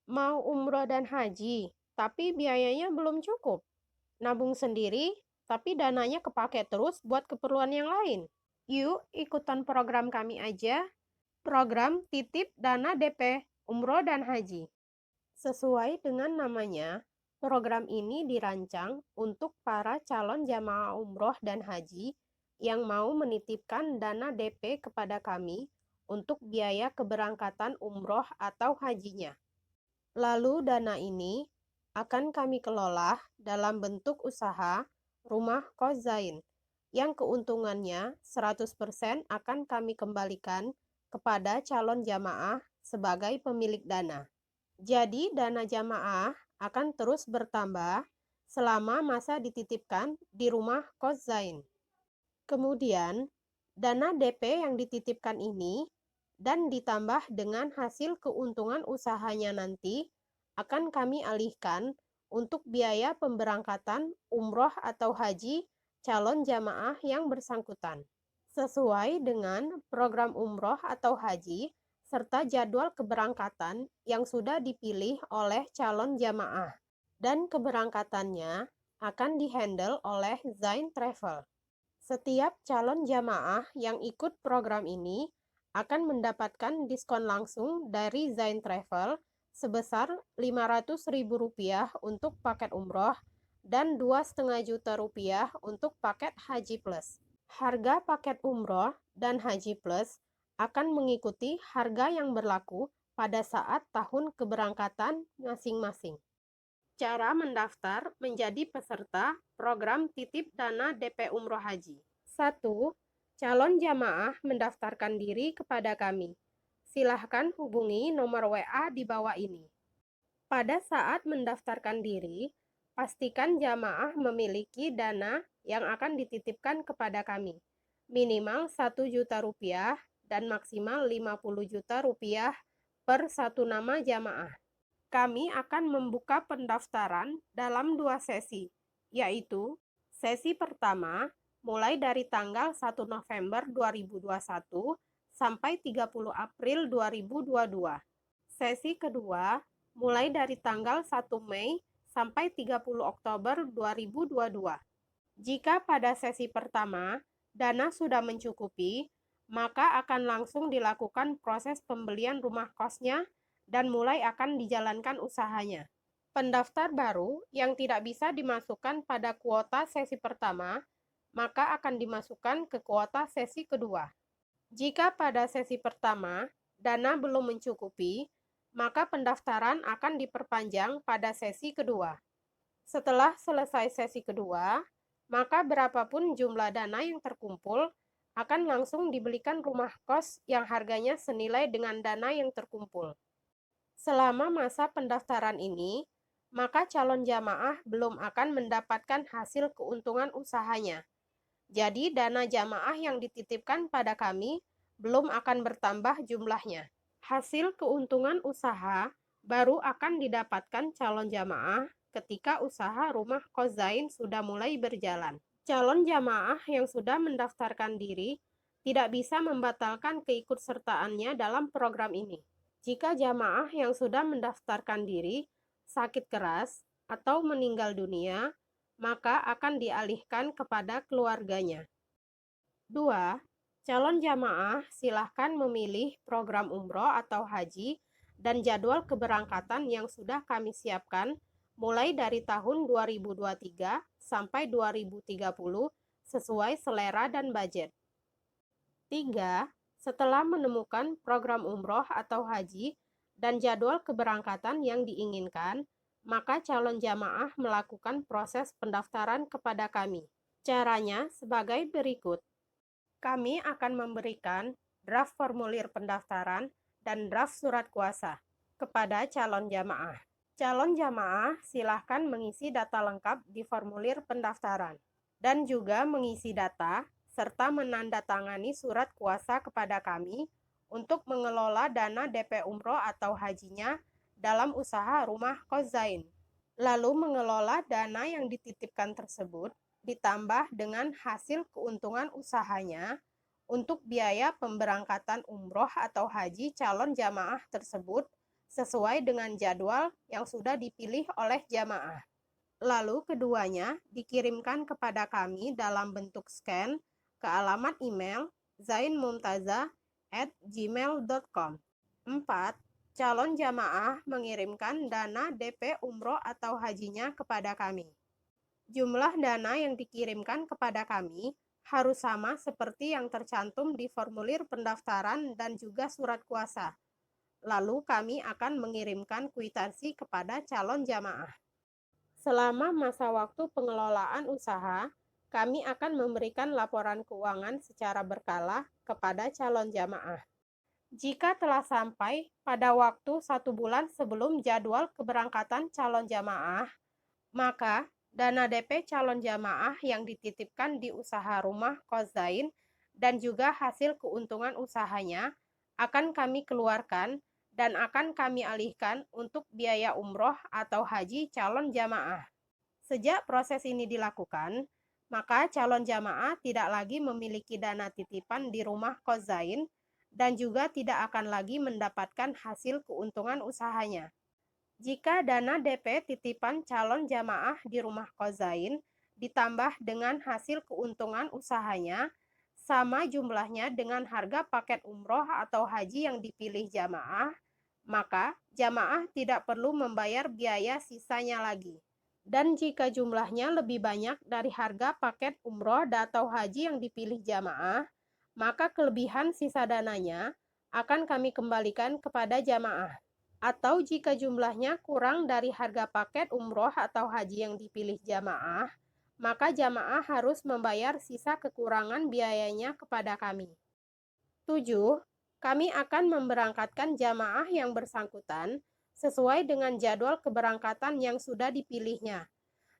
Mau umroh dan haji, tapi biayanya belum cukup. Nabung sendiri, tapi dananya kepake terus buat keperluan yang lain. Yuk ikutan program kami aja, program titip dana DP umroh dan haji. Sesuai dengan namanya, program ini dirancang untuk para calon jamaah umroh dan haji yang mau menitipkan dana DP kepada kami untuk biaya keberangkatan umroh atau hajinya. Lalu dana ini akan kami kelola dalam bentuk usaha rumah kos Zain yang keuntungannya 100% akan kami kembalikan kepada calon jamaah sebagai pemilik dana. Jadi dana jamaah akan terus bertambah selama masa dititipkan di rumah kos Zain. Kemudian, dana DP yang dititipkan ini dan ditambah dengan hasil keuntungan usahanya nanti akan kami alihkan untuk biaya pemberangkatan umroh atau haji calon jamaah yang bersangkutan. Sesuai dengan program umroh atau haji serta jadwal keberangkatan yang sudah dipilih oleh calon jamaah dan keberangkatannya akan dihandle oleh Zain Travel. Setiap calon jamaah yang ikut program ini akan mendapatkan diskon langsung dari Zain Travel sebesar Rp500.000 untuk paket umroh dan Rp2,5 juta untuk paket Haji Plus. Harga paket umroh dan Haji Plus akan mengikuti harga yang berlaku pada saat tahun keberangkatan masing-masing. Cara mendaftar menjadi peserta program titip dana DP Umroh Haji. 1. Calon jamaah mendaftarkan diri kepada kami. Silahkan hubungi nomor WA di bawah ini. Pada saat mendaftarkan diri, pastikan jamaah memiliki dana yang akan dititipkan kepada kami. Minimal Rp1 juta dan maksimal Rp50 juta per satu nama jamaah. Kami akan membuka pendaftaran dalam 2 sesi, yaitu sesi pertama mulai dari tanggal 1 November 2021 sampai 30 April 2022. Sesi kedua mulai dari tanggal 1 Mei sampai 30 Oktober 2022. Jika pada sesi pertama dana sudah mencukupi, maka akan langsung dilakukan proses pembelian rumah kosnya dan mulai akan dijalankan usahanya. Pendaftar baru yang tidak bisa dimasukkan pada kuota sesi pertama, maka akan dimasukkan ke kuota sesi kedua. Jika pada sesi pertama dana belum mencukupi, maka pendaftaran akan diperpanjang pada sesi kedua. Setelah selesai sesi kedua, maka berapapun jumlah dana yang terkumpul akan langsung dibelikan rumah kos yang harganya senilai dengan dana yang terkumpul. Selama masa pendaftaran ini, maka calon jamaah belum akan mendapatkan hasil keuntungan usahanya. Jadi dana jamaah yang dititipkan pada kami belum akan bertambah jumlahnya. Hasil keuntungan usaha baru akan didapatkan calon jamaah ketika usaha rumah kos Zain sudah mulai berjalan. Calon jamaah yang sudah mendaftarkan diri tidak bisa membatalkan keikutsertaannya dalam program ini. Jika jamaah yang sudah mendaftarkan diri sakit keras atau meninggal dunia, maka akan dialihkan kepada keluarganya. 2. Calon jamaah silahkan memilih program umroh atau haji dan jadwal keberangkatan yang sudah kami siapkan mulai dari tahun 2023 sampai 2030 sesuai selera dan budget. 3. Setelah menemukan program umroh atau haji dan jadwal keberangkatan yang diinginkan, maka calon jamaah melakukan proses pendaftaran kepada kami. Caranya sebagai berikut. Kami akan memberikan draft formulir pendaftaran dan draft surat kuasa kepada calon jamaah. Calon jamaah silahkan mengisi data lengkap di formulir pendaftaran dan juga mengisi data serta menandatangani surat kuasa kepada kami untuk mengelola dana DP umroh atau hajinya dalam usaha rumah kos Zain. Lalu mengelola dana yang dititipkan tersebut ditambah dengan hasil keuntungan usahanya untuk biaya pemberangkatan umroh atau haji calon jamaah tersebut sesuai dengan jadwal yang sudah dipilih oleh jamaah. Lalu keduanya dikirimkan kepada kami dalam bentuk scan ke alamat email zainmumtaza@gmail.com. 4. Calon jamaah mengirimkan dana DP umroh atau hajinya kepada kami. Jumlah dana yang dikirimkan kepada kami harus sama seperti yang tercantum di formulir pendaftaran dan juga surat kuasa. Lalu kami akan mengirimkan kwitansi kepada calon jamaah. Selama masa waktu pengelolaan usaha, kami akan memberikan laporan keuangan secara berkala kepada calon jamaah. Jika telah sampai pada waktu 1 bulan sebelum jadwal keberangkatan calon jamaah, maka dana DP calon jamaah yang dititipkan di usaha rumah kos Zain dan juga hasil keuntungan usahanya akan kami keluarkan dan akan kami alihkan untuk biaya umroh atau haji calon jamaah. Sejak proses ini dilakukan, maka calon jamaah tidak lagi memiliki dana titipan di rumah kos Zain dan juga tidak akan lagi mendapatkan hasil keuntungan usahanya. Jika dana DP titipan calon jamaah di rumah kos Zain ditambah dengan hasil keuntungan usahanya, sama jumlahnya dengan harga paket umroh atau haji yang dipilih jamaah, maka jamaah tidak perlu membayar biaya sisanya lagi. Dan jika jumlahnya lebih banyak dari harga paket umroh atau haji yang dipilih jamaah, maka kelebihan sisa dananya akan kami kembalikan kepada jamaah. Atau jika jumlahnya kurang dari harga paket umroh atau haji yang dipilih jamaah, maka jamaah harus membayar sisa kekurangan biayanya kepada kami. 7. Kami akan memberangkatkan jamaah yang bersangkutan sesuai dengan jadwal keberangkatan yang sudah dipilihnya.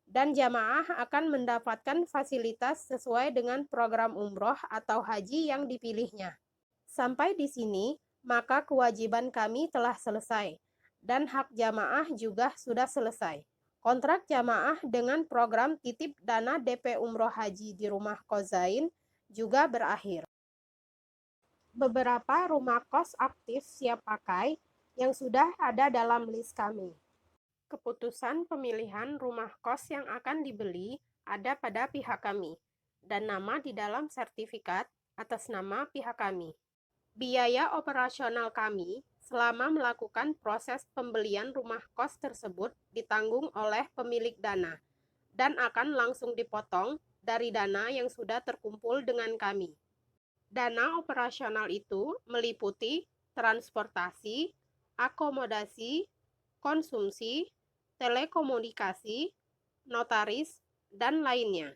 Dan jamaah akan mendapatkan fasilitas sesuai dengan program umroh atau haji yang dipilihnya. Sampai di sini, maka kewajiban kami telah selesai, dan hak jamaah juga sudah selesai. Kontrak jamaah dengan program titip dana DP umroh haji di rumah kos Zain juga berakhir. Beberapa rumah kos aktif siap pakai yang sudah ada dalam list kami. Keputusan pemilihan rumah kos yang akan dibeli ada pada pihak kami, dan nama di dalam sertifikat atas nama pihak kami. Biaya operasional kami selama melakukan proses pembelian rumah kos tersebut ditanggung oleh pemilik dana dan akan langsung dipotong dari dana yang sudah terkumpul dengan kami. Dana operasional itu meliputi transportasi, akomodasi, konsumsi, telekomunikasi, notaris, dan lainnya.